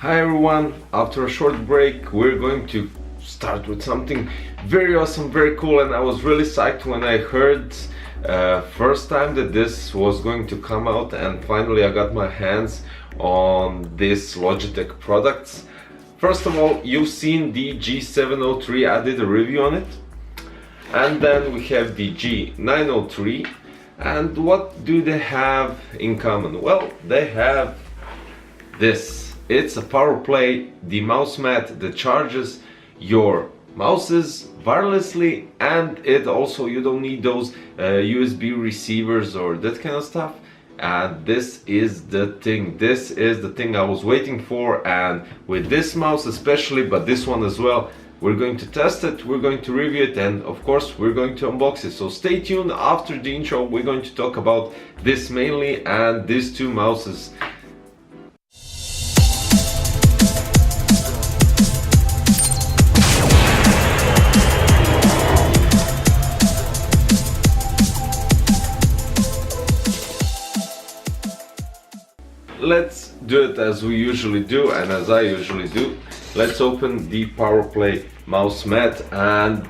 Hi everyone, after a short break we're going to start with something very awesome, very cool, and I was really psyched when I heard first time that this was going to come out, and finally I got my hands on this Logitech products. First of all, you've seen the G703, I did a review on it, and then we have the G903. And what do they have in common? Well, they have this. It's a POWERPLAY, the mouse mat that charges your mouses wirelessly, and it also, you don't need those USB receivers or that kind of stuff. And this is the thing. This is the thing I was waiting for, and with this mouse especially, but this one as well, we're going to test it, we're going to review it, and of course we're going to unbox it. So stay tuned. After the intro we're going to talk about this mainly and these two mouses. Let's do it as we usually do, and as I usually do. Let's open the POWERPLAY mouse mat, and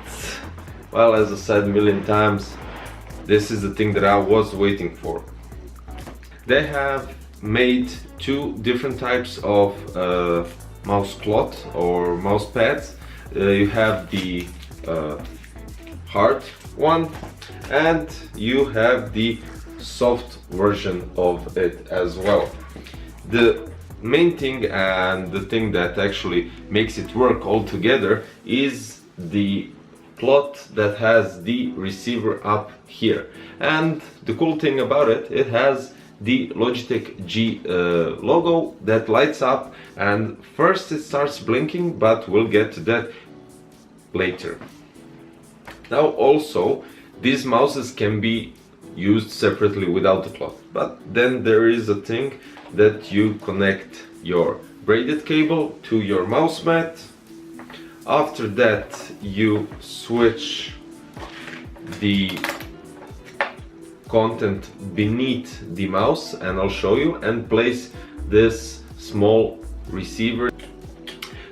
well, as I said a million times, this is the thing that I was waiting for. They have made two different types of mouse cloth or mouse pads. You have the hard one, and you have the soft version of it as well. The main thing and the thing that actually makes it work all together is the cloth that has the receiver up here. And the cool thing about it, it has the Logitech G logo that lights up, and first it starts blinking, but we'll get to that later. Now also, these mouses can be used separately without the cloth, but then there is a thing that you connect your braided cable to your mouse mat. After that you switch the content beneath the mouse, and I'll show you, and place this small receiver.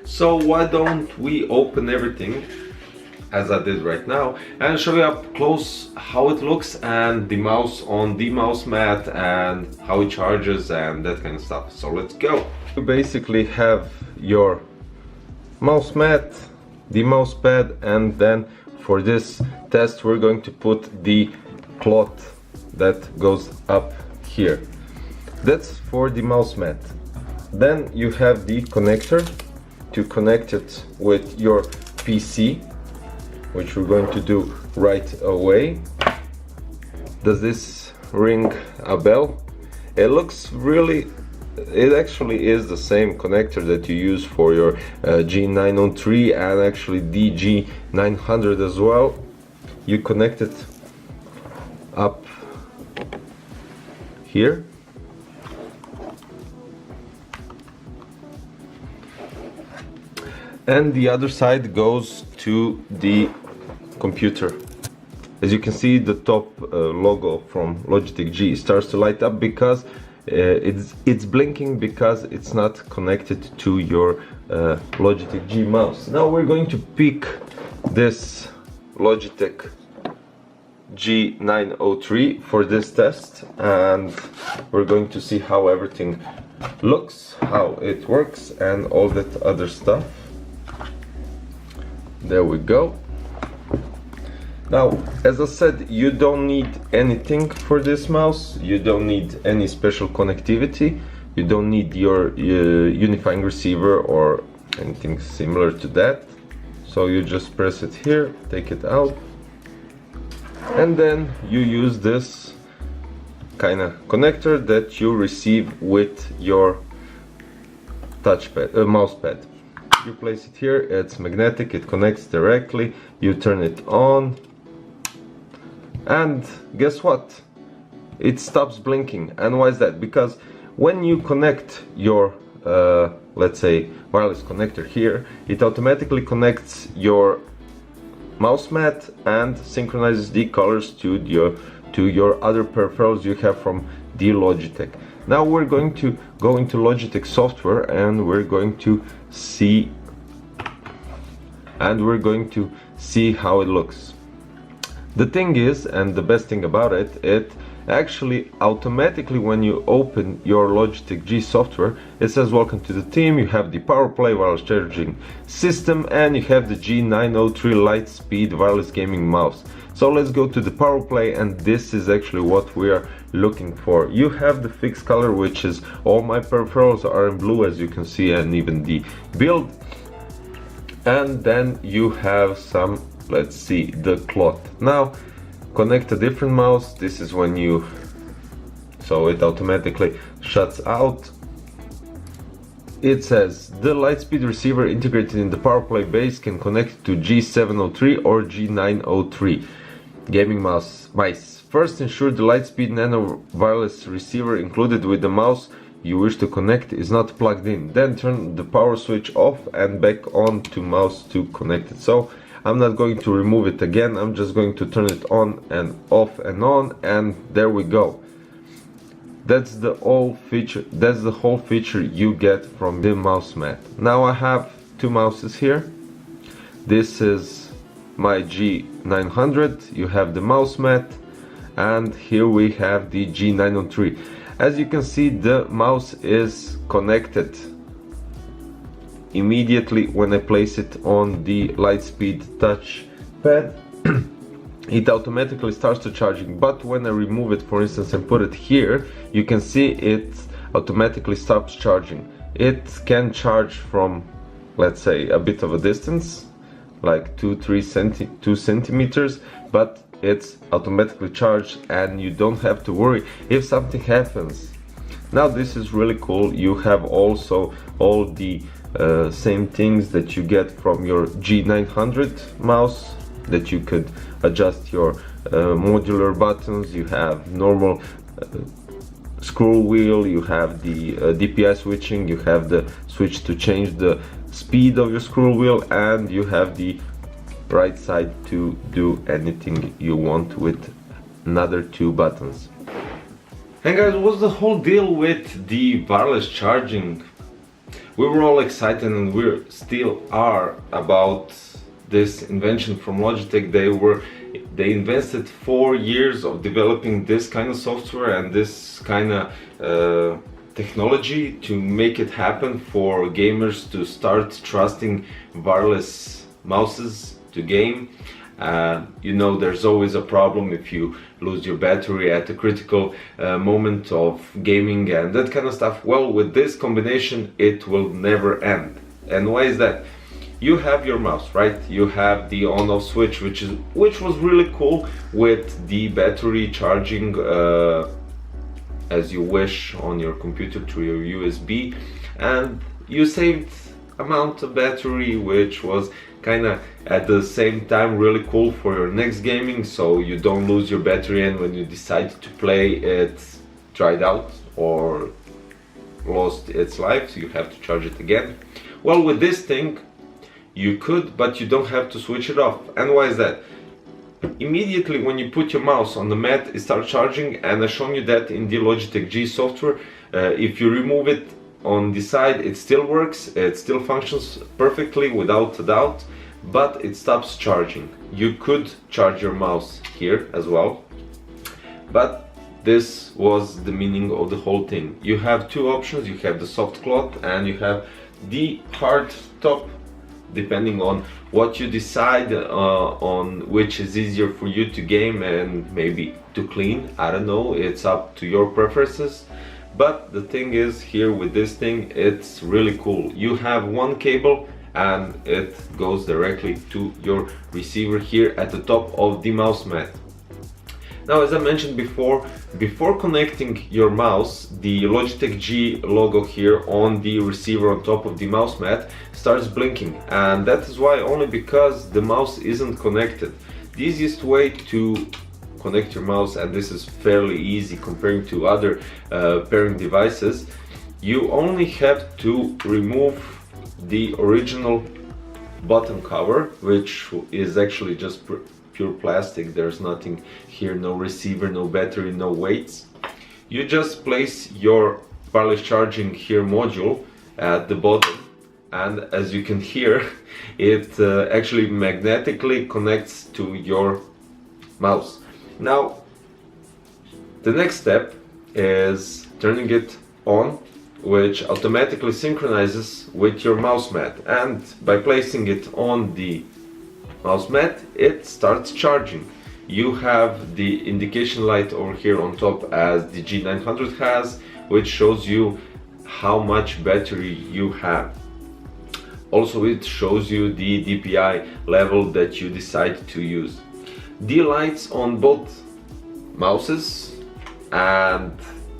So why don't we open everything as I did right now and show you up close how it looks, and the mouse on the mouse mat, and how it charges and that kind of stuff. So let's go. You basically have your mouse mat, the mouse pad, and then for this test we're going to put the cloth that goes up here. That's for the mouse mat. Then you have the connector to connect it with your PC, which we're going to do right away. Does this ring a bell? It looks really, it actually is the same connector that you use for your G903 and actually the G900 as well. You connect it up here. And the other side goes to the computer. As you can see, the top logo from Logitech G starts to light up because it's blinking because it's not connected to your Logitech G mouse. Now we're going to pick this Logitech G903 for this test, and we're going to see how everything looks, how it works, and all that other stuff. There we go. Now, as I said, you don't need anything for this mouse. You don't need any special connectivity. You don't need your unifying receiver or anything similar to that. So you just press it here, take it out, and then you use this kind of connector that you receive with your touchpad, mouse pad. You place it here, it's magnetic, it connects directly, you turn it on, and guess what? It stops blinking. And why is that? Because when you connect your let's say wireless connector here, it automatically connects your mouse mat and synchronizes the colors to your other peripherals you have from the Logitech. Now we're going to go into Logitech software and we're going to see how it looks. The thing is, and the best thing about it, it actually automatically, when you open your Logitech G software, it says welcome to the team. You have the POWERPLAY wireless charging system and you have the G903 Lightspeed wireless gaming mouse. So let's go to the POWERPLAY, and this is actually what we are looking for. You have the fixed color, which is all my peripherals are in blue, as you can see, and even the build. And then you have some, let's see, the cloth. Now connect a different mouse. This is when you, so it automatically shuts out. It says the Lightspeed receiver integrated in the POWERPLAY base can connect to G703 or G903 gaming mice. First, ensure the Lightspeed Nano wireless receiver included with the mouse you wish to connect is not plugged in. Then turn the power switch off and back on to mouse to connect it. So I'm not going to remove it again, I'm just going to turn it on and off and on, and there we go. That's the whole feature you get from the mouse mat. Now I have two mouses here. This is my G900, you have the mouse mat, and here we have the G903. As you can see, the mouse is connected immediately when I place it on the Lightspeed touch pad. It automatically starts to charging, but when I remove it, for instance, and put it here, you can see it automatically stops charging. It can charge from, let's say, a bit of a distance, like 2 centimeters, but it's automatically charged and you don't have to worry if something happens. Now this is really cool. You have also all the same things that you get from your G900 mouse, that you could adjust your modular buttons. You have normal scroll wheel, you have the DPI switching, you have the switch to change the speed of your scroll wheel, and you have the right side to do anything you want with another two buttons. And guys, what's the whole deal with the wireless charging? We were all excited, and we still are, about this invention from Logitech. They invested 4 years of developing this kind of software and this kind of technology to make it happen for gamers to start trusting wireless mouses to game. You know, there's always a problem if you lose your battery at a critical moment of gaming and that kind of stuff. Well, with this combination, it will never end. And why is that? You have your mouse, right? You have the on-off switch, which was really cool, with the battery charging as you wish on your computer through your USB, and you saved amount of battery, which was kind of at the same time really cool for your next gaming, so you don't lose your battery and when you decide to play it's dried out or lost its life, so you have to charge it again. Well, with this thing you could, but you don't have to switch it off. And why is that? Immediately when you put your mouse on the mat, it starts charging, and I've shown you that in the Logitech G software. If you remove it on the side, it still works, it still functions perfectly without a doubt, but it stops charging. You could charge your mouse here as well, but this was the meaning of the whole thing. You have two options. You have the soft cloth and you have the hard top, depending on what you decide on which is easier for you to game and maybe to clean. I don't know, it's up to your preferences. But the thing is, here with this thing, it's really cool. You have one cable and it goes directly to your receiver here at the top of the mouse mat. Now, as I mentioned before connecting your mouse, the Logitech G logo here on the receiver on top of the mouse mat starts blinking, and that is why, only because the mouse isn't connected. The easiest way to connect your mouse, and this is fairly easy comparing to other pairing devices, you only have to remove the original button cover, which is actually just pure plastic. There's nothing here, no receiver, no battery, no weights. You just place your wireless charging here module at the bottom, and as you can hear, it actually magnetically connects to your mouse. Now the next step is turning it on, which automatically synchronizes with your mouse mat, and by placing it on the mouse mat it starts charging. You have the indication light over here on top as the G900 has, which shows you how much battery you have. Also it shows you the DPI level that you decide to use. The lights on both mouses and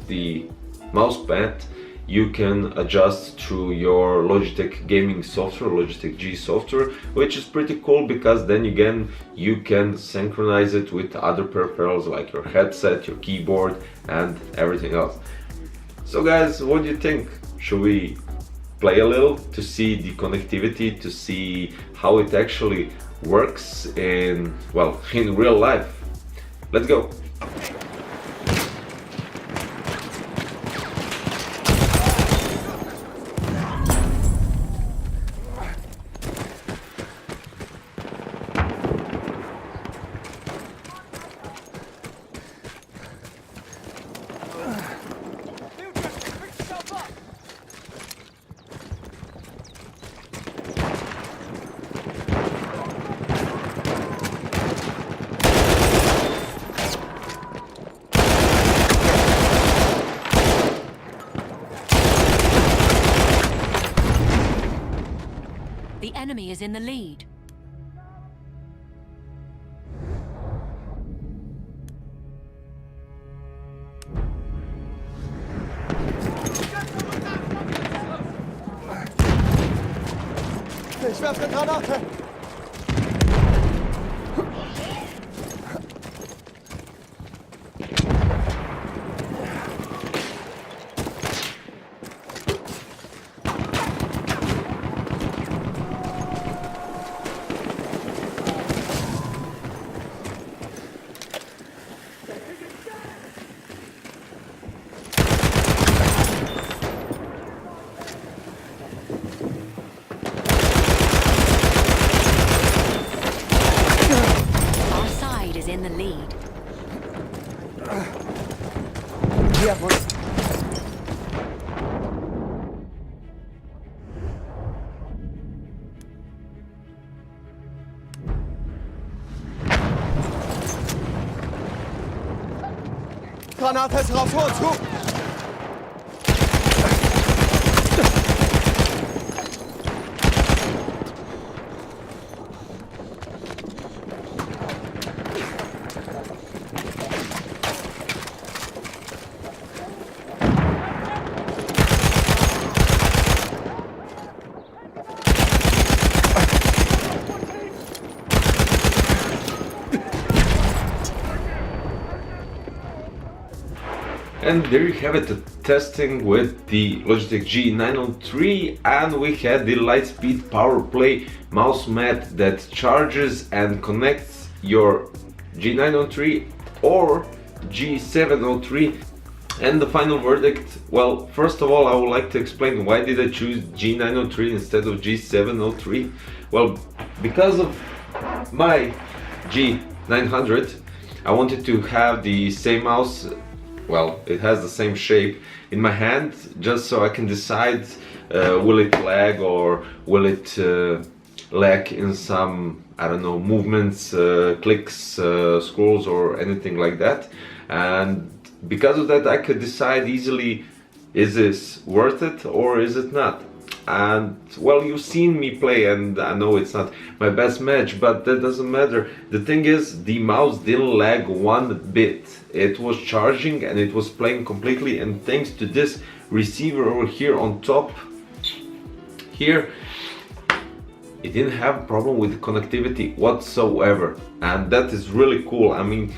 the mouse pad you can adjust through your Logitech gaming software, Logitech G software, which is pretty cool because then again you can synchronize it with other peripherals like your headset, your keyboard and everything else. So guys, what do you think? Should we play a little to see the connectivity, to see how it actually works in, well, in real life? Let's go! The enemy is in the lead. Ich werfe eine Granate! In the lead. Jawohl. Granate ist raus, vor uns, hoch! And there you have it, the testing with the Logitech G903, and we had the Lightspeed POWERPLay mouse mat that charges and connects your G903 or G703. And the final verdict, well, first of all I would like to explain why did I choose G903 instead of G703. Well, because of my G900 I wanted to have the same mouse. Well, it has the same shape in my hand, just so I can decide will it lag or will it lack in some, I don't know, movements, clicks, scrolls or anything like that. And because of that I could decide easily, is this worth it or is it not? And well, you've seen me play and I know it's not my best match, but that doesn't matter. The thing is, the mouse didn't lag one bit. It was charging and it was playing completely, and thanks to this receiver over here on top here, it didn't have a problem with the connectivity whatsoever, and that is really cool. I mean,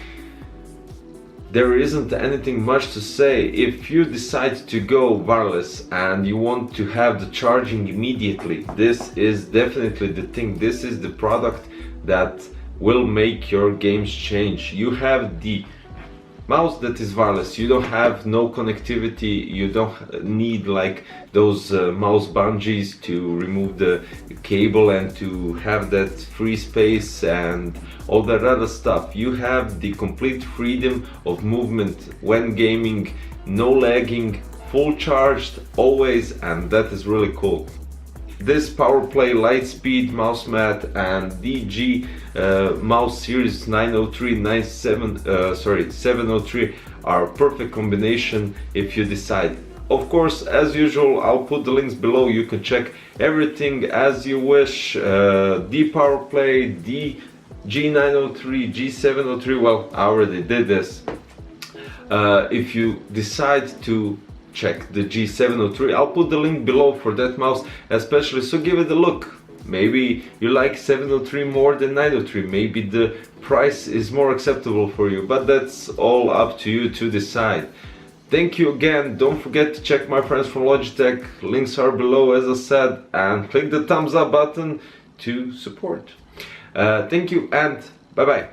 there isn't anything much to say. If you decide to go wireless and you want to have the charging immediately, this is definitely the thing. This is the product that will make your games change. You have the mouse that is wireless. You don't have no connectivity, you don't need like those mouse bungees to remove the cable and to have that free space and all that other stuff. You have the complete freedom of movement when gaming, no lagging, full charged always, and that is really cool. This POWERPLAY Lightspeed mouse mat and DG mouse series 703 are a perfect combination if you decide. Of course, as usual, I'll put the links below. You can check everything as you wish. The POWERPLAY, the G903, G703, well, I already did this. If you decide to check the G703, I'll put the link below for that mouse especially, so give it a look. Maybe you like 703 more than 903, maybe the price is more acceptable for you, but that's all up to you to decide. Thank you again, don't forget to check my friends from Logitech, links are below as I said, and click the thumbs up button to support. Thank you and bye bye.